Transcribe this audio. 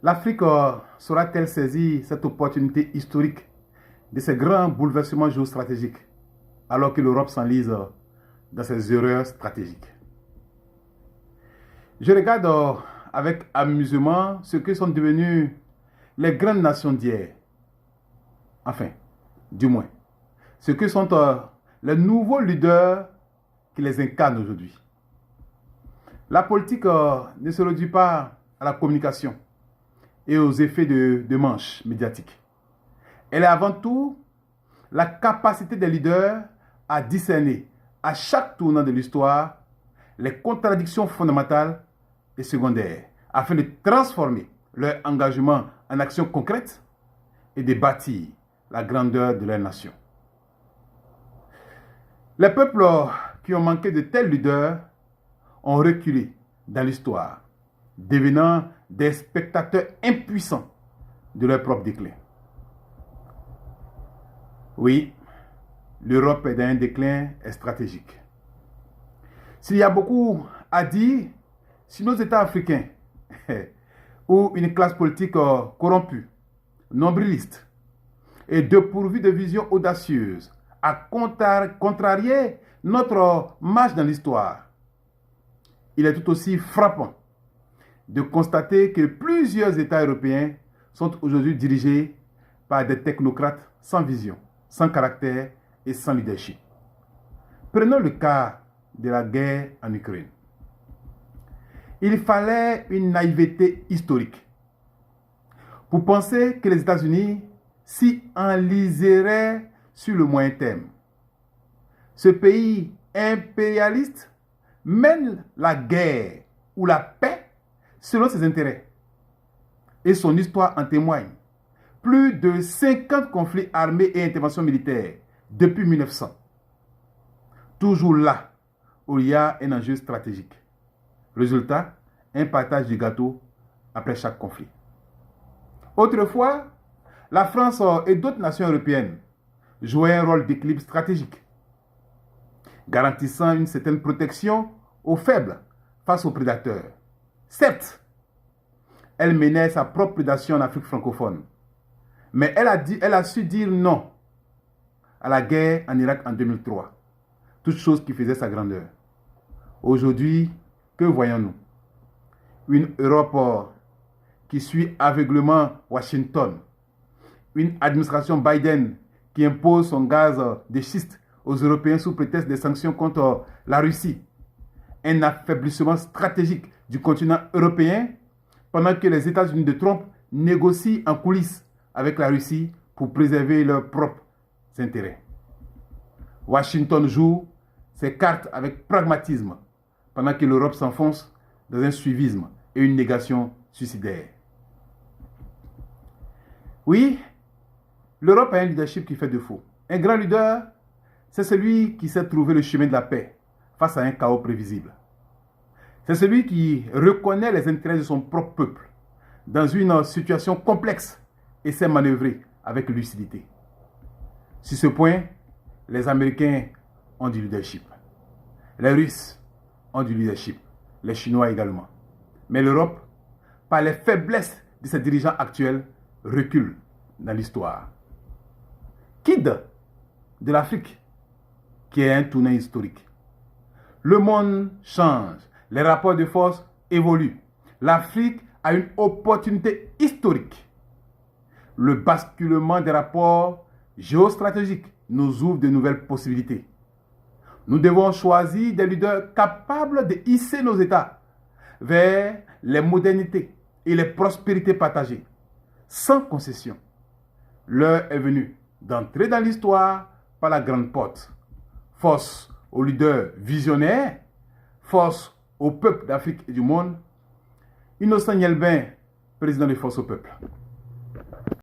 L'Afrique saura-t-elle saisir cette opportunité historique de ces grands bouleversements géostratégiques alors que l'Europe s'enlise dans ses erreurs stratégiques? Je regarde avec amusement ce que sont devenues les grandes nations d'hier. Enfin, du moins, ce que sont les nouveaux leaders qui les incarnent aujourd'hui. La politique ne se réduit pas à la communication et aux effets de manche médiatique. Elle est avant tout la capacité des leaders à discerner à chaque tournant de l'histoire les contradictions fondamentales et secondaires afin de transformer leur engagement en actions concrètes et de bâtir la grandeur de leur nation. Les peuples qui ont manqué de tels leaders ont reculé dans l'histoire, devenant des spectateurs impuissants de leur propre déclin. Oui, l'Europe est dans un déclin stratégique. S'il y a beaucoup à dire sur nos États africains, où une classe politique corrompue, nombriliste et dépourvue de vision audacieuse a contrarié notre marche dans l'histoire, il est tout aussi frappant de constater que plusieurs États européens sont aujourd'hui dirigés par des technocrates sans vision, sans caractère et sans leadership. Prenons le cas de la guerre en Ukraine. Il fallait une naïveté historique pour penser que les États-Unis s'y enliseraient sur le moyen terme. Ce pays impérialiste mène la guerre ou la paix selon ses intérêts. Et son histoire en témoigne. Plus de 50 conflits armés et interventions militaires depuis 1900. Toujours là où il y a un enjeu stratégique. Résultat, un partage du gâteau après chaque conflit. Autrefois, la France et d'autres nations européennes jouaient un rôle d'équilibre stratégique, garantissant une certaine protection aux faibles face aux prédateurs. Certes, elle menait sa propre prédation en Afrique francophone, mais elle a su dire non à la guerre en Irak en 2003, toute chose qui faisait sa grandeur. Aujourd'hui, que voyons-nous? Une Europe qui suit aveuglément Washington, une administration Biden qui impose son gaz de schiste aux Européens sous prétexte des sanctions contre la Russie, un affaiblissement stratégique du continent européen pendant que les États-Unis de Trump négocient en coulisses avec la Russie pour préserver leurs propres intérêts. Washington joue ses cartes avec pragmatisme pendant que l'Europe s'enfonce dans un suivisme et une négation suicidaire. Oui, l'Europe a un leadership qui fait défaut. Un grand leader, c'est celui qui sait trouver le chemin de la paix face à un chaos prévisible. C'est celui qui reconnaît les intérêts de son propre peuple dans une situation complexe et sait manœuvrer avec lucidité. Sur ce point, les Américains ont du leadership. Les Russes ont du leadership. Les Chinois également. Mais l'Europe, par les faiblesses de ses dirigeants actuels, recule dans l'histoire. Quid de l'Afrique, qui est un tournant historique? Le monde change. Les rapports de force évoluent. L'Afrique a une opportunité historique. Le basculement des rapports géostratégiques nous ouvre de nouvelles possibilités. Nous devons choisir des leaders capables de hisser nos États vers les modernités et les prospérités partagées, sans concession. L'heure est venue d'entrer dans l'histoire par la grande porte. Force aux leaders visionnaires, force au peuple d'Afrique et du monde. Innocent Nielbin, président de Force au Peuple.